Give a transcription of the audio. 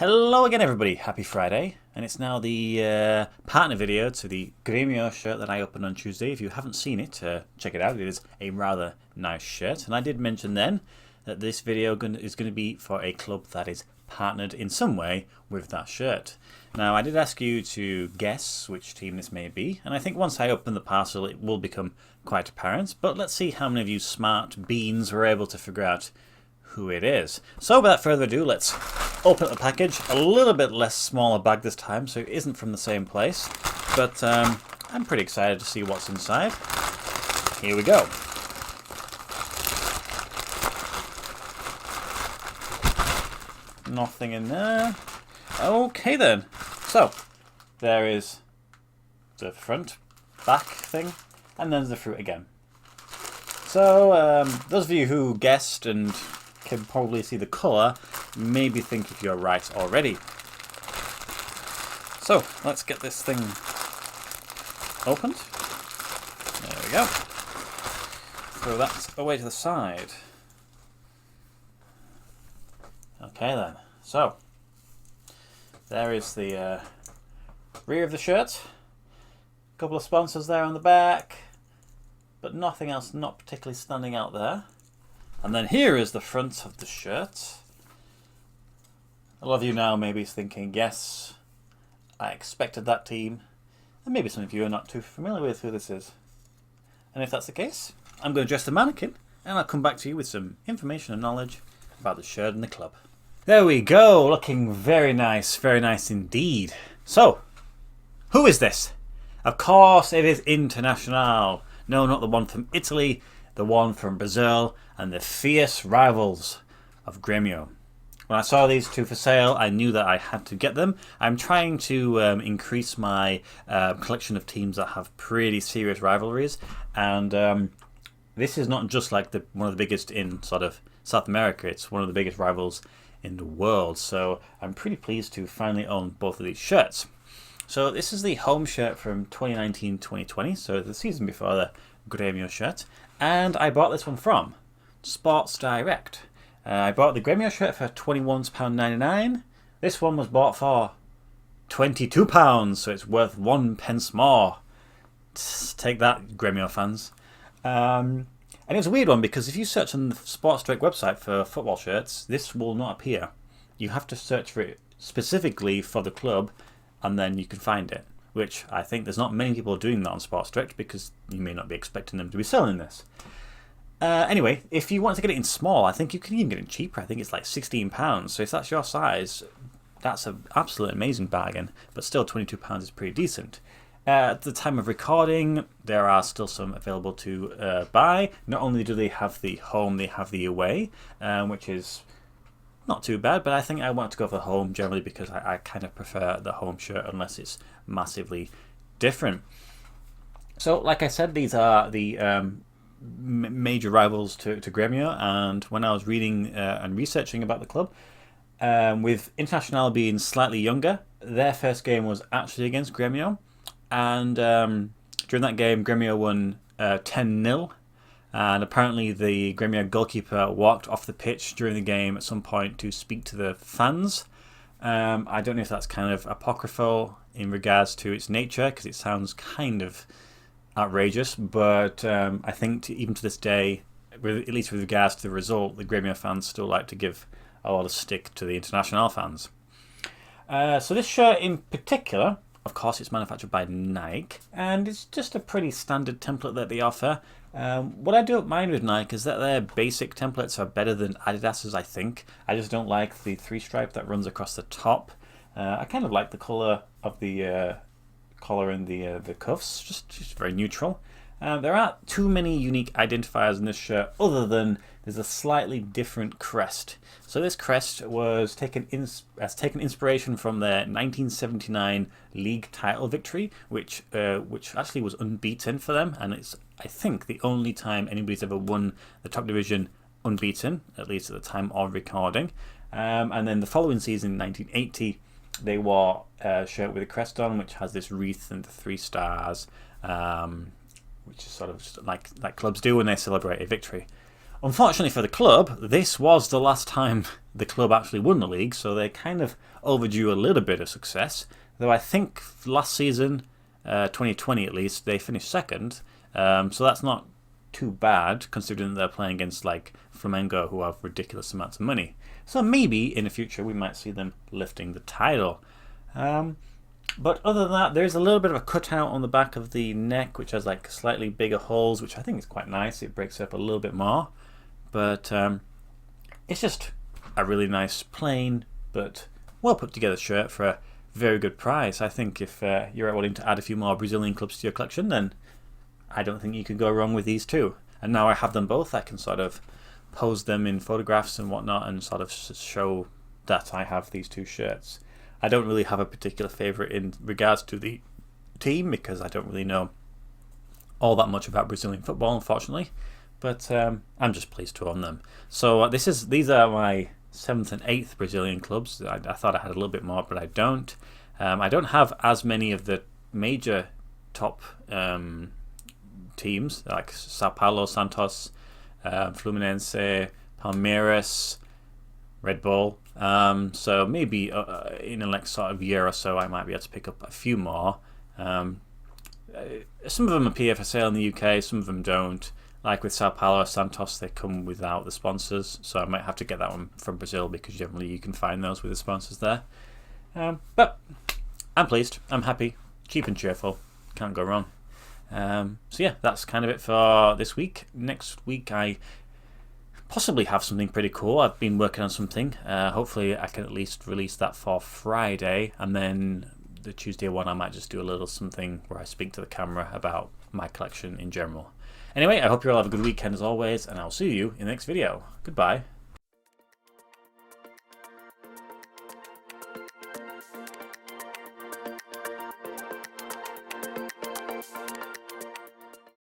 Hello again everybody, happy Friday, and it's now the partner video to the Grêmio shirt that I opened on Tuesday. If you haven't seen it, check it out. It is a rather nice shirt, and I did mention then that this video is going to be for a club that is partnered in some way with that shirt. Now I did ask you to guess which team this may be, and I think once I open the parcel it will become quite apparent, but let's see how many of you smart beans were able to figure out who it is. So without further ado, let's open up the package. A little bit less smaller bag this time, so it isn't from the same place, but I'm pretty excited to see what's inside. Here we go. Nothing in there. Okay then. So there is the front, back thing, and then the fruit again. So those of you who guessed and can probably see the colour, maybe think if you're right already. So let's get this thing opened. There we go. Throw that away to the side. Okay then. So there is the rear of the shirt. A couple of sponsors there on the back, but nothing else not particularly standing out there. And then here is the front of the shirt. A lot of you now maybe is thinking, yes, I expected that team. And maybe some of you are not too familiar with who this is. And if that's the case, I'm going to dress the mannequin and I'll come back to you with some information and knowledge about the shirt and the club. There we go, looking very nice indeed. So, who is this? Of course it is Internazionale. No, not the one from Italy, the one from Brazil, and the fierce rivals of Grêmio. When I saw these two for sale, I knew that I had to get them. I'm trying to increase my collection of teams that have pretty serious rivalries, and this is not just like one of the biggest in sort of South America, it's one of the biggest rivals in the world, so I'm pretty pleased to finally own both of these shirts. So this is the home shirt from 2019-2020, so the season before the Grêmio shirt, and I bought this one from Sports Direct. I bought the Grêmio shirt for £21.99. This one was bought for £22, so it's worth 1 pence more. Take that, Grêmio fans. And it was a weird one because if you search on the Sports Direct website for football shirts, this will not appear. You have to search for it specifically for the club, and then you can find it, which I think there's not many people doing that on Sports Direct because you may not be expecting them to be selling this. Anyway, if you want to get it in small, I think you can even get it cheaper. I think it's like £16. So if that's your size, that's an absolute amazing bargain. But still, £22 is pretty decent. At the time of recording, there are still some available to buy. Not only do they have the home, they have the away, which is not too bad. But I think I want to go for the home generally because I kind of prefer the home shirt unless it's massively different. So, like I said, these are the major rivals to Grêmio, and when I was reading and researching about the club, with Internazionale being slightly younger, their first game was actually against Grêmio, and during that game Grêmio won 10-0, and apparently the Grêmio goalkeeper walked off the pitch during the game at some point to speak to the fans. I don't know if that's kind of apocryphal in regards to its nature, because it sounds kind of outrageous, but I think even to this day, at least with regards to the result, the Grêmio fans still like to give a lot of stick to the Internazionale fans. So this shirt in particular, of course, it's manufactured by Nike, and it's just a pretty standard template that they offer. What I don't mind with Nike is that their basic templates are better than Adidas's, I think. I just don't like the 3-stripe that runs across the top. I kind of like the colour of the collar and the cuffs, just very neutral. There aren't too many unique identifiers in this shirt other than there's a slightly different crest. So this crest has taken inspiration from their 1979 league title victory, which actually was unbeaten for them, and it's, I think, the only time anybody's ever won the top division unbeaten, at least at the time of recording. And then the following season, 1980, they wore a shirt with a crest on, which has this wreath and the 3 stars, which is sort of just like clubs do when they celebrate a victory. Unfortunately for the club, this was the last time the club actually won the league, so they kind of overdue a little bit of success. Though I think last season, 2020 at least, they finished second, so that's not too bad considering they're playing against like Flamengo, who have ridiculous amounts of money. So maybe in the future we might see them lifting the title. But other than that, there's a little bit of a cutout on the back of the neck, which has like slightly bigger holes, which I think is quite nice. It breaks up a little bit more, but it's just a really nice, plain but well put together shirt for a very good price. I think if you're willing to add a few more Brazilian clubs to your collection, then I don't think you can go wrong with these two. And now I have them both, I can sort of pose them in photographs and whatnot and sort of show that I have these two shirts. I don't really have a particular favourite in regards to the team because I don't really know all that much about Brazilian football, unfortunately. But I'm just pleased to own them. So these are my 7th and 8th Brazilian clubs. I thought I had a little bit more, but I don't. I don't have as many of the major top teams like Sao Paulo, Santos, Fluminense, Palmeiras, Red Bull. So maybe in the next sort of year or so I might be able to pick up a few more. Some of them appear for sale in the UK, some of them don't. Like with Sao Paulo, Santos, they come without the sponsors, so I might have to get that one from Brazil because generally you can find those with the sponsors there. But I'm pleased, I'm happy, cheap and cheerful, can't go wrong. So yeah, that's kind of it for this week. Next week I possibly have something pretty cool. I've been working on something. Hopefully I can at least release that for Friday, and then the Tuesday one I might just do a little something where I speak to the camera about my collection in general. Anyway, I hope you all have a good weekend as always, and I'll see you in the next video. Goodbye.